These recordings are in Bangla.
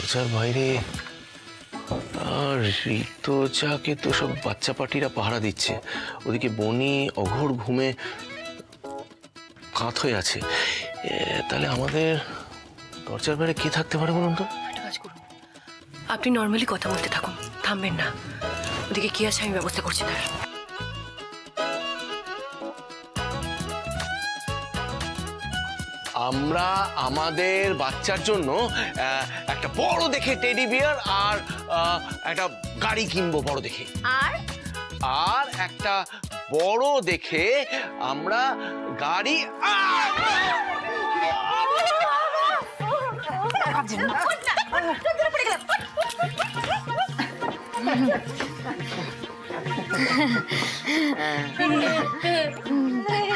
দরজার বাইরে আর ঋতুজাকে তো সব বাচ্চা পাটিরা পাহারা দিচ্ছে, ওদিকে বনি অঘোর ঘুমে কাত হয়ে আছে। তাহলে আমাদের দরজার বাইরে কে থাকতে পারে বলুন তো? আপনি নর্মালি কথা বলতে থাকুন, থামবেন না। ওদিকে কি আছে আমি ব্যবস্থা করছি তার। আমরা আমাদের বাচ্চার জন্য একটা বড় দেখে টেডি বিয়ার আর একটা গাড়ি কিনবো বড় দেখে, আর একটা বড় দেখে আমরা গাড়ি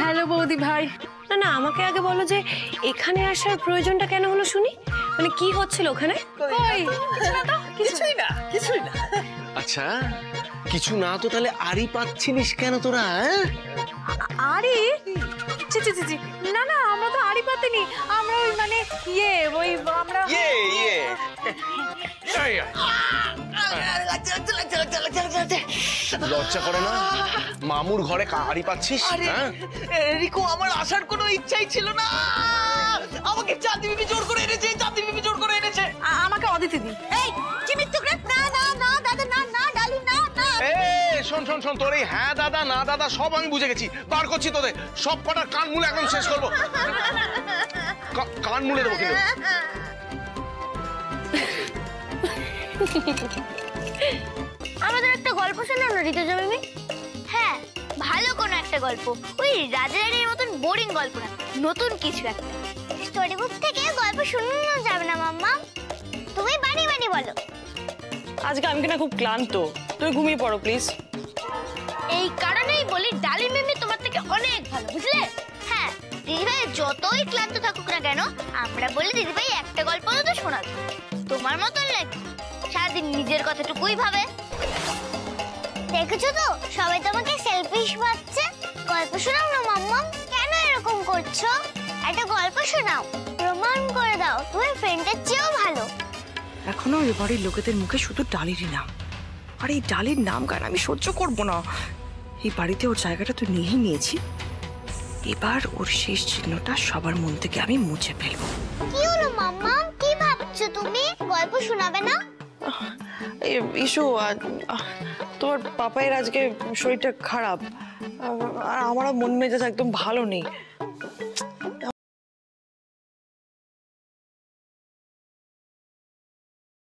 হ্যালো বৌদি ভাই। না না, আমাকে আগে বলো যে এখানে আসার প্রয়োজনটা কেন হলো শুনি। মানে কি হচ্ছিল ওখানে? কিছুই না। আচ্ছা কিছু না তো তাহলে আড়ি পাচ্ছিলিস কেন তোরা? আরে জি জি জি, না না, আমরা তো আড়ি পাতিনি, আমরা ওই মানে আমরা লজ্জা করে না? মামুর ঘরে আড়ি পাচ্ছিস? রিকো, আমার আসার কোনো ইচ্ছাই ছিল না। আমাকে চাঁদি বিবি জোর করে এনেছে, চাঁদি বিবি জোর করে এনেছে। আমাকে অদিতি দি। এই কি মিথ্যুক রে? না না না দাদা, না না ডালি, না না। শোন শোন শোন, তোর এই হ্যাঁ দাদা না দাদা সব আমি বুঝে গেছি, বার করছি তোদের সব কটার কান মুলে একদম শেষ করবো। কান মুলে দেবো কিন্তু। আমাদের একটা গল্প শোনাও না ঋতুজা মিমি। হ্যাঁ, ভালো কোনো একটা গল্প, ওই রাজা রানীর মতন বোরিং গল্প না, নতুন কিছু একটা। স্টোরি বুক থেকে গল্প শোনানো যাবে না মাম্মা, তুমি বানি বানি বলো। আজকে আমি কিনা খুব ক্লান্ত, তুমি ঘুমিয়ে পড়ো প্লিজ। এই কারণেই বলি ডালি মিমি তোমার থেকে অনেক ভালো, বুঝলে? হ্যাঁ, দিদিভাই যতই ক্লান্ত থাকুক না কেন, আমরা বলি দিদিভাই একটা গল্প তো শোনাবে। তোমার মতন নাকি সারাদিন নিজের কথাটুকুই ভাবে। দেখেছো তো সবাই তোমাকে সেলফিশ ভাবছে। গল্প শোনাও না মাম্মা। কেন এরকম করছো? একটা গল্প শোনাও, প্রমাণ করে দাও তুমি ফ্রেন্ডের চেয়েও ভালো। এখনো এ বাড়ির লোকেদের মুখে শুধু ডালিরই নাম, আর এই ডালির নাম গান আমি সহ্য করবো না। এই বাড়িতে ওর জায়গাটা তো নিয়েই নিয়েছি, এবার ওর শেষ চিহ্নটা সবার মন থেকে আমি মুছে ফেলবো। কি হলো মাম্মা, কি ভাবছো তুমি? গল্প শোনাবে না? ইস্যু তোমার পাপায়ের আজকে শরীরটা খারাপ, আর আমারও মন মেজাজ একদম ভালো নেই।